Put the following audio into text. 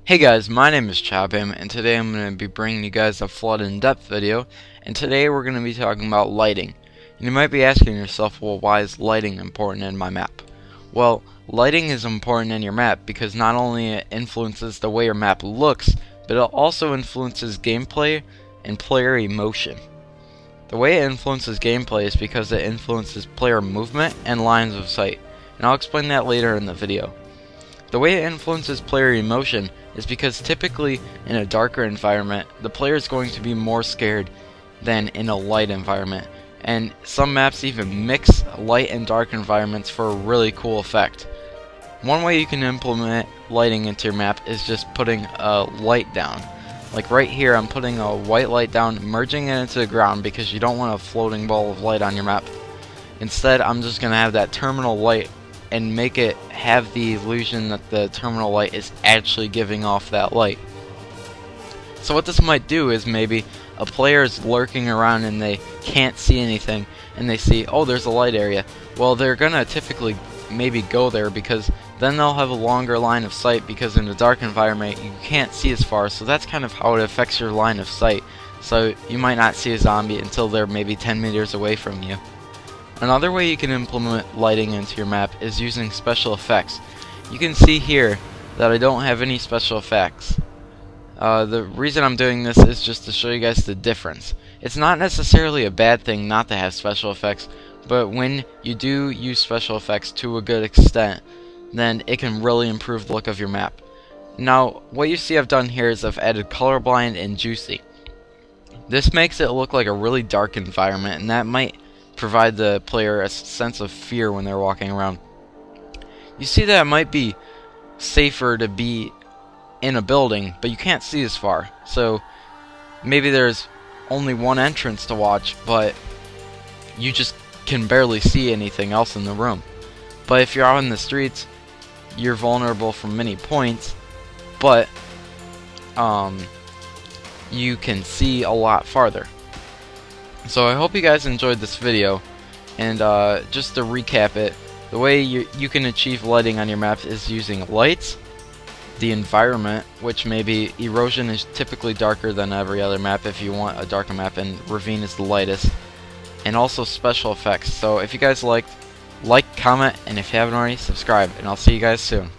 Hey guys, my name is Chopim, and today I'm going to be bringing you guys a flood in-depth video, and today we're going to be talking about lighting. And you might be asking yourself, well, why is lighting important in my map? Well, lighting is important in your map because not only it influences the way your map looks, but it also influences gameplay and player emotion. The way it influences gameplay is because it influences player movement and lines of sight, and I'll explain that later in the video. The way it influences player emotion is because typically in a darker environment, the player is going to be more scared than in a light environment. And some maps even mix light and dark environments for a really cool effect. One way you can implement lighting into your map is just putting a light down. Like right here, I'm putting a white light down, merging it into the ground because you don't want a floating ball of light on your map. Instead, I'm just going to have that terminal light and make it have the illusion that the terminal light is actually giving off that light. So what this might do is maybe a player is lurking around and they can't see anything and they see, oh, there's a light area. Well, they're gonna typically maybe go there because then they'll have a longer line of sight, because in a dark environment you can't see as far, so that's kind of how it affects your line of sight. So you might not see a zombie until they're maybe 10 meters away from you. Another way you can implement lighting into your map is using special effects. You can see here that I don't have any special effects. The reason I'm doing this is just to show you guys the difference. It's not necessarily a bad thing not to have special effects, but when you do use special effects to a good extent, then it can really improve the look of your map. Now, what you see I've done here is I've added colorblind and juicy. This makes it look like a really dark environment, and that might provide the player a sense of fear when they're walking around. You see that it might be safer to be in a building, but you can't see as far. So maybe there's only one entrance to watch, but you just can barely see anything else in the room. But if you're out in the streets, you're vulnerable from many points, but you can see a lot farther. So I hope you guys enjoyed this video, and just to recap it, the way you can achieve lighting on your map is using lights, the environment, which maybe erosion is typically darker than every other map if you want a darker map, and ravine is the lightest, and also special effects. So if you guys liked, like, comment, and if you haven't already, subscribe, and I'll see you guys soon.